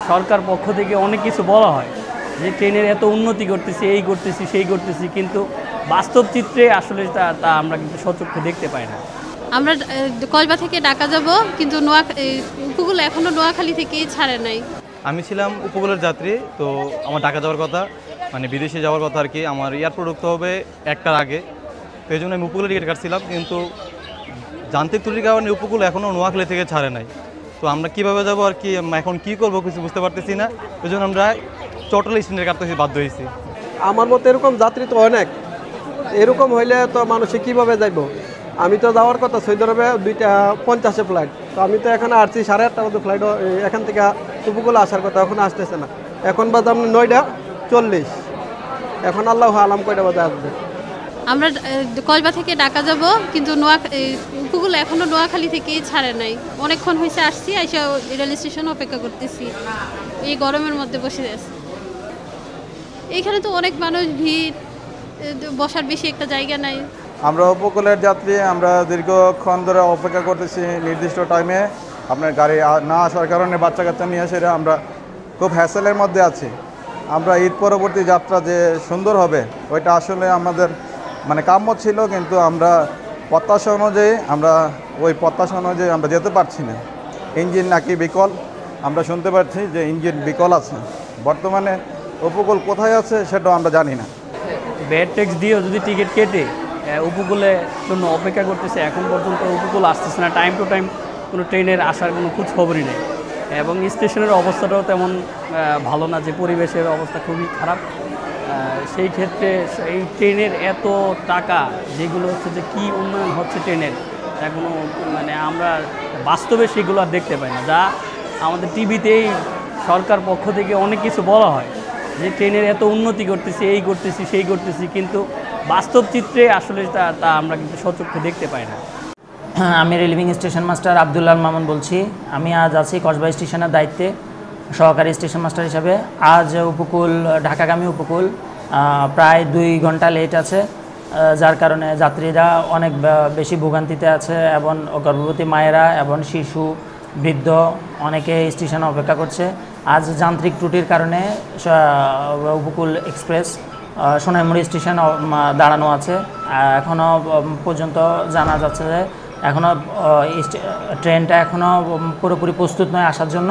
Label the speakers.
Speaker 1: সরকার পক্ষ থেকে অনেক কিছু বলা হয় যে ট্রেনের এত উন্নতি করতেছি, এই করতেছি, সেই করতেছি, কিন্তু বাস্তব চিত্রে আসলে তা আমরা কিন্তু সচক্ষে দেখতে পাই না।
Speaker 2: আমরা কসবা থেকে ঢাকা যাব, কিন্তু উপকূল এখনো নোয়াখালী থেকেই ছাড়ে নাই।
Speaker 3: আমি ছিলাম উপকূলের যাত্রী, তো আমার ঢাকা যাওয়ার কথা, মানে বিদেশে যাওয়ার কথা আর কি। আমার এয়ারপোর্ট ঢুকতে হবে 1টার আগে, তো এই জন্য আমি উপকূলের টিকিট কাটছিলাম, কিন্তু যান্ত্রিক ত্রুটির কারণে উপকূল এখনও নোয়াখালী থেকে ছাড়ে নাই। তো আমরা কীভাবে যাবো আর কি, এখন কী করবো কিছু বুঝতে পারতেছি না। ওই জন্য আমরা চট্টল স্ট্যান্ডের কাটতে বাধ্য হয়েছি।
Speaker 4: আমার মতো এরকম যাত্রী তো অনেক, এরকম হইলে তো মানুষে কীভাবে যাইব। আমি তো যাওয়ার কথা সৌদি আরবে 2:50 ফ্লাইট, তো আমি তো এখানে আসছি 8:30 মতো ফ্লাইট, এখান থেকে উপকূলে আসার কথা, এখন আসতেছে না। এখন বাজে আপনার 9:40, এখন আল্লাহ আলাম কয়টা বাজে আসবে।
Speaker 2: আমরা কসবা থেকে ঢাকা যাব, কিন্তু উপকূল এখনো নোয়াখালী থেকেই ছাড়ে নাই। অনেকক্ষণ হয়েছে আসছি, আইসা রেল স্টেশন অপেক্ষা করতেছি, এই গরমের মধ্যে বসে আছে। এইখানে তো অনেক মানুষ, ভিড়, বসার বেশি একটা জায়গা নাই।
Speaker 5: আমরা উপকূলের যাত্রী, আমরা দীর্ঘক্ষণ ধরে অপেক্ষা করতেছি নির্দিষ্ট টাইমে। আপনার গাড়ি না আসার কারণে বাচ্চা কাচ্চা নিয়ে এসে আমরা খুব হ্যাসেলের মধ্যে আছি। আমরা ঈদ পরবর্তী যাত্রা যে সুন্দর হবে ওইটা আসলে আমাদের মানে কাম্য ছিল, কিন্তু আমরা প্রত্যাশা অনুযায়ী আমরা যেতে পারছি না। ইঞ্জিন নাকি বিকল, আমরা শুনতে পাচ্ছি যে ইঞ্জিন বিকল আছে। বর্তমানে উপকূল কোথায় আছে সেটাও আমরা জানি না।
Speaker 1: ব্যাড ট্যাক্স দিয়েও যদি টিকিট কেটে উপকূলে জন্য অপেক্ষা করতেছে, এখন পর্যন্ত উপকূল আসতেছে না। টাইম টু টাইম কোনো ট্রেনের আসার কোনো খোঁজ খবরই নেই, এবং স্টেশনের অবস্থাটাও তেমন ভালো না, যে পরিবেশের অবস্থা খুবই খারাপ। সেই ক্ষেত্রে এই ট্রেনের এত টাকা, যেগুলো হচ্ছে যে কী উন্নয়ন হচ্ছে ট্রেনের, তা কোনো মানে আমরা বাস্তবে সেগুলো আর দেখতে পাই না। যা আমাদের টিভিতেই সরকার পক্ষ থেকে অনেক কিছু বলা হয় যে ট্রেনের এত উন্নতি করতেছি, এই করতেছি, সেই করতেছি, কিন্তু বাস্তব চিত্রে আসলে তা আমরা কিন্তু সচক্ষে দেখতে পাই না।
Speaker 6: আমি relieving station master Abdullah Mamun বলছি। আমি আজ আছি কসবা স্টেশনের দায়িত্বে সহকারী স্টেশন মাস্টার হিসাবে। আজ উপকূল, ঢাকাগামী উপকূল প্রায় 2 ঘন্টা লেট আছে, যার কারণে যাত্রীরা অনেক বেশি ভোগান্তিতে আছে, এবং গর্ভবতী মায়েরা এবং শিশু, বৃদ্ধ অনেকে স্টেশনে অপেক্ষা করছে। আজ যান্ত্রিক ত্রুটির কারণে উপকূল এক্সপ্রেস সোনাইমুড়ি স্টেশন দাঁড়ানো আছে। এখনও পর্যন্ত জানা যাচ্ছে যে ট্রেনটা এখনও পুরোপুরি প্রস্তুত নয় আসার জন্য।